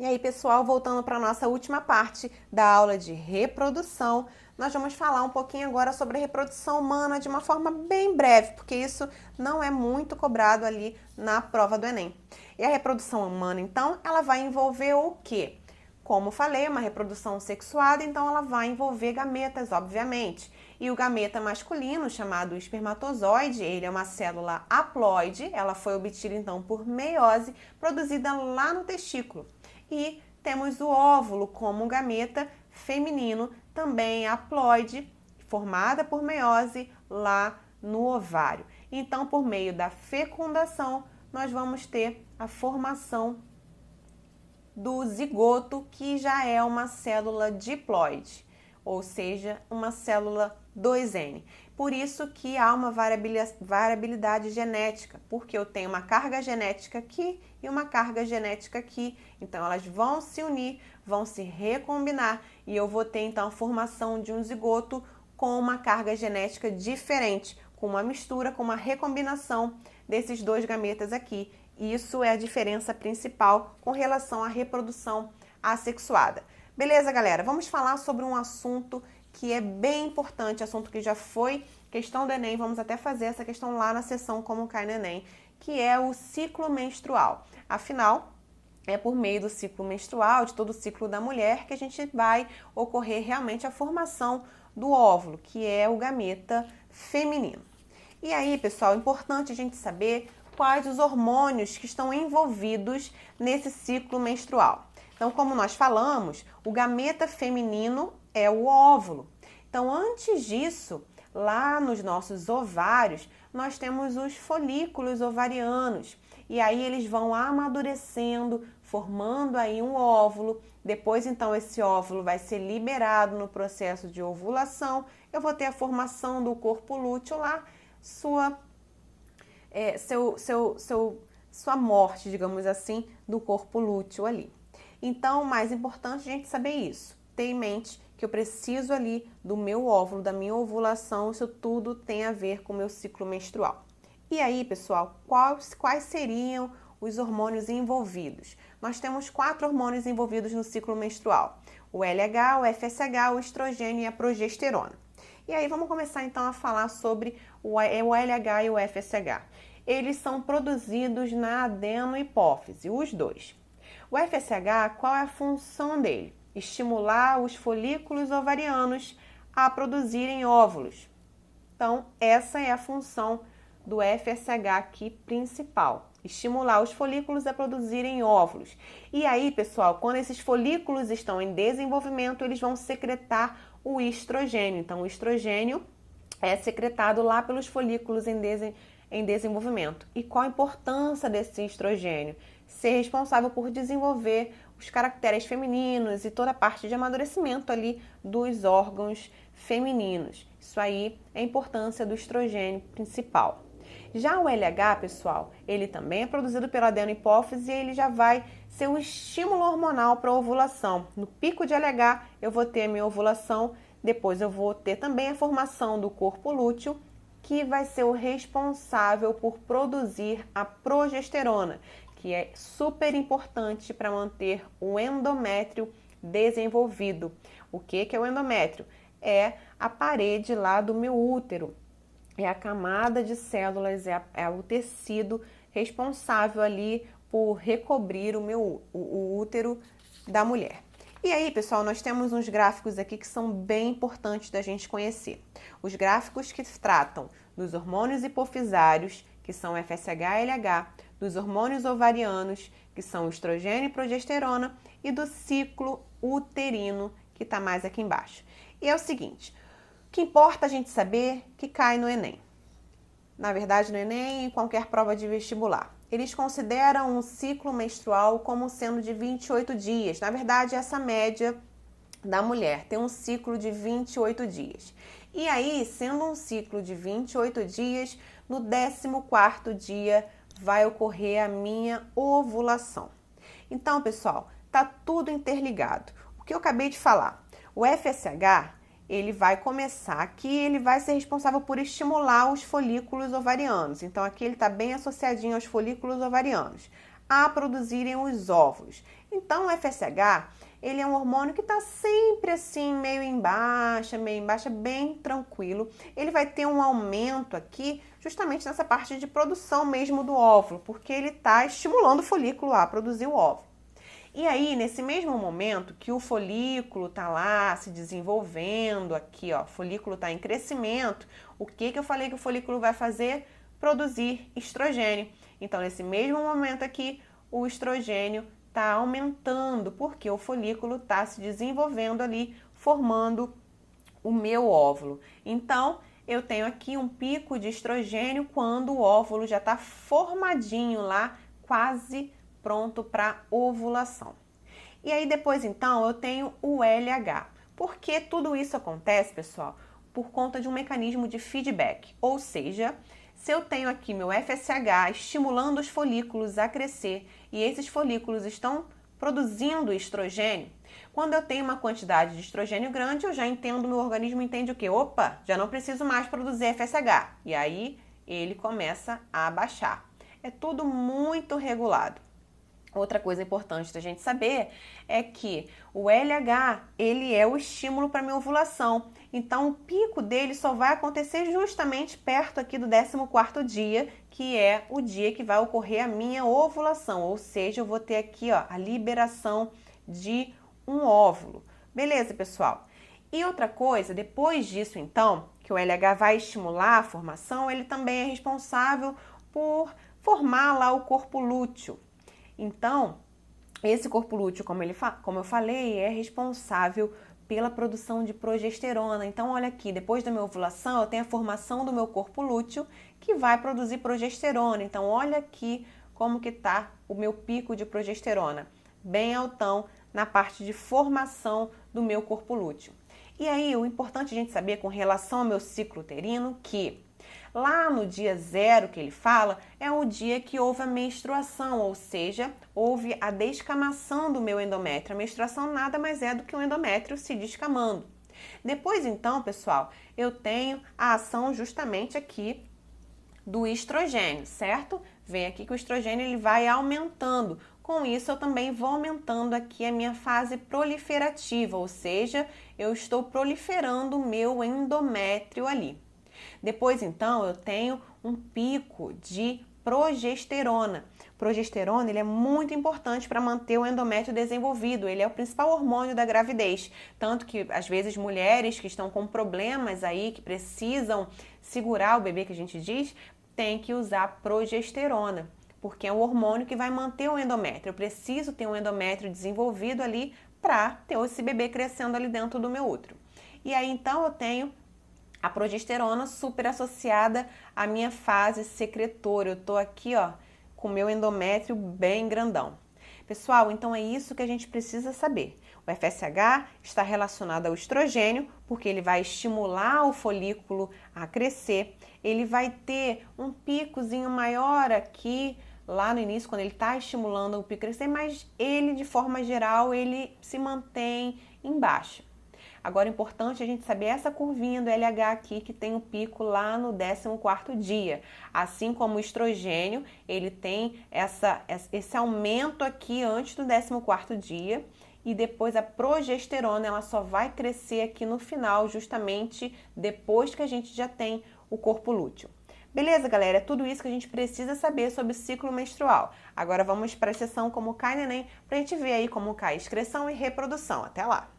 aí, pessoal, voltando para a nossa última parte da aula de reprodução, nós vamos falar um pouquinho agora sobre a reprodução humana de uma forma bem breve, porque isso não é muito cobrado ali na prova do Enem. E a reprodução humana, então, ela vai envolver o quê? Como falei, uma reprodução sexuada, então ela vai envolver gametas, obviamente. E o gameta masculino, chamado espermatozoide, ele é uma célula haploide, ela foi obtida então por meiose, produzida lá no testículo. E temos o óvulo como gameta feminino, também haploide, formada por meiose lá no ovário. Então, por meio da fecundação, nós vamos ter a formação do zigoto, que já é uma célula diploide, ou seja, uma célula 2N. Por isso que há uma variabilidade genética, porque eu tenho uma carga genética aqui e uma carga genética aqui. Então, elas vão se unir, vão se recombinar e eu vou ter, então, a formação de um zigoto com uma carga genética diferente, com uma mistura, com uma recombinação desses dois gametas aqui. Isso é a diferença principal com relação à reprodução assexuada. Beleza, galera? Vamos falar sobre um assunto que é bem importante, assunto que já foi questão do Enem, vamos até fazer essa questão lá na sessão Como Cai no Enem, que é o ciclo menstrual. Afinal, é por meio do ciclo menstrual, de todo o ciclo da mulher, que a gente vai ocorrer realmente a formação do óvulo, que é o gameta feminino. E aí, pessoal, é importante a gente saber quais os hormônios que estão envolvidos nesse ciclo menstrual. Então, como nós falamos, o gameta feminino é o óvulo. Então, antes disso, lá nos nossos ovários, nós temos os folículos ovarianos. E aí eles vão amadurecendo, formando aí um óvulo. Depois, então, esse óvulo vai ser liberado no processo de ovulação. Eu vou ter a formação do corpo lúteo lá, sua morte, digamos assim, do corpo lúteo ali. Então, o mais importante é a gente saber isso. Ter em mente que eu preciso ali do meu óvulo, da minha ovulação, isso tudo tem a ver com o meu ciclo menstrual. E aí, pessoal, quais seriam os hormônios envolvidos? Nós temos 4 hormônios envolvidos no ciclo menstrual: o LH, o FSH, o estrogênio e a progesterona. E aí, vamos começar então a falar sobre o LH e o FSH. Eles são produzidos na adenohipófise, os dois. O FSH, qual é a função dele? Estimular os folículos ovarianos a produzirem óvulos. Então, essa é a função do FSH aqui principal, estimular os folículos a produzirem óvulos. E aí, pessoal, quando esses folículos estão em desenvolvimento, eles vão secretar o estrogênio. Então, o estrogênio é secretado lá pelos folículos em desenvolvimento. E qual a importância desse estrogênio? Ser responsável por desenvolver os caracteres femininos e toda a parte de amadurecimento ali dos órgãos femininos. Isso aí é a importância do estrogênio principal. Já o LH, pessoal, ele também é produzido pela adenohipófise e ele já vai ser o estímulo hormonal para a ovulação. No pico de LH, eu vou ter a minha ovulação, depois eu vou ter também a formação do corpo lúteo, que vai ser o responsável por produzir a progesterona, que é super importante para manter o endométrio desenvolvido. O que é o endométrio? É a parede lá do meu útero. É a camada de células, é o tecido responsável ali por recobrir o útero da mulher. E aí, pessoal, nós temos uns gráficos aqui que são bem importantes da gente conhecer. Os gráficos que tratam dos hormônios hipofisários, que são FSH e LH, dos hormônios ovarianos, que são estrogênio e progesterona, e do ciclo uterino, que está mais aqui embaixo. E é o seguinte, o que importa a gente saber que cai no Enem. Na verdade, no Enem e em qualquer prova de vestibular. Eles consideram um ciclo menstrual como sendo de 28 dias. Na verdade, essa média da mulher tem um ciclo de 28 dias. E aí, sendo um ciclo de 28 dias, no 14º dia vai ocorrer a minha ovulação. Então, pessoal, tá tudo interligado. O que eu acabei de falar, o FSH, ele vai começar aqui, ele vai ser responsável por estimular os folículos ovarianos. Então, aqui ele está bem associadinho aos folículos ovarianos. a produzirem os óvulos. Então, o FSH, ele é um hormônio que está sempre assim, meio em baixa, bem tranquilo. Ele vai ter um aumento aqui, justamente nessa parte de produção mesmo do óvulo, porque ele está estimulando o folículo a produzir o óvulo. E aí, nesse mesmo momento que o folículo está lá se desenvolvendo aqui, ó, o folículo está em crescimento, o que eu falei que o folículo vai fazer? Produzir estrogênio. Então, nesse mesmo momento aqui, o estrogênio está aumentando, porque o folículo está se desenvolvendo ali, formando o meu óvulo. Então, eu tenho aqui um pico de estrogênio quando o óvulo já está formadinho lá, quase pronto para ovulação. E aí depois então eu tenho o LH. Por que tudo isso acontece, pessoal? Por conta de um mecanismo de feedback. Ou seja, se eu tenho aqui meu FSH estimulando os folículos a crescer e esses folículos estão produzindo estrogênio, quando eu tenho uma quantidade de estrogênio grande, eu já entendo, meu organismo entende o quê? Opa, já não preciso mais produzir FSH. E aí ele começa a baixar. É tudo muito regulado. Outra coisa importante da gente saber é que o LH, ele é o estímulo para minha ovulação. Então, o pico dele só vai acontecer justamente perto aqui do 14º dia, que é o dia que vai ocorrer a minha ovulação. Ou seja, eu vou ter aqui, ó, a liberação de um óvulo. Beleza, pessoal? E outra coisa, depois disso, então, que o LH vai estimular a formação, ele também é responsável por formar lá o corpo lúteo. Então, esse corpo lúteo, como eu falei, é responsável pela produção de progesterona. Então, olha aqui, depois da minha ovulação, eu tenho a formação do meu corpo lúteo que vai produzir progesterona. Então, olha aqui como que tá o meu pico de progesterona, bem altão na parte de formação do meu corpo lúteo. E aí, o importante a gente saber com relação ao meu ciclo uterino que lá no dia 0 que ele fala, é o dia que houve a menstruação, ou seja, houve a descamação do meu endométrio. A menstruação nada mais é do que o endométrio se descamando. Depois, então, pessoal, eu tenho a ação justamente aqui do estrogênio, certo? Vem aqui que o estrogênio ele vai aumentando. Com isso, eu também vou aumentando aqui a minha fase proliferativa, ou seja, eu estou proliferando o meu endométrio ali. Depois, então, eu tenho um pico de progesterona. Progesterona, ele é muito importante para manter o endométrio desenvolvido. Ele é o principal hormônio da gravidez. Tanto que, às vezes, mulheres que estão com problemas aí, que precisam segurar o bebê, que a gente diz, tem que usar progesterona, porque é o hormônio que vai manter o endométrio. Eu preciso ter um endométrio desenvolvido ali para ter esse bebê crescendo ali dentro do meu útero. E aí, então, eu tenho a progesterona super associada à minha fase secretora. Eu tô aqui, ó, com o meu endométrio bem grandão. Pessoal, então é isso que a gente precisa saber. O FSH está relacionado ao estrogênio, porque ele vai estimular o folículo a crescer. Ele vai ter um picozinho maior aqui, lá no início, quando ele está estimulando o pico crescer, mas ele, de forma geral, ele se mantém em baixa. Agora, é importante a gente saber essa curvinha do LH aqui, que tem o pico lá no 14º dia. Assim como o estrogênio, ele tem esse aumento aqui antes do 14º dia. E depois a progesterona, ela só vai crescer aqui no final, justamente depois que a gente já tem o corpo lúteo. Beleza, galera? É tudo isso que a gente precisa saber sobre o ciclo menstrual. Agora vamos para a seção Como Cai Neném, para a gente ver aí como cai excreção e reprodução. Até lá!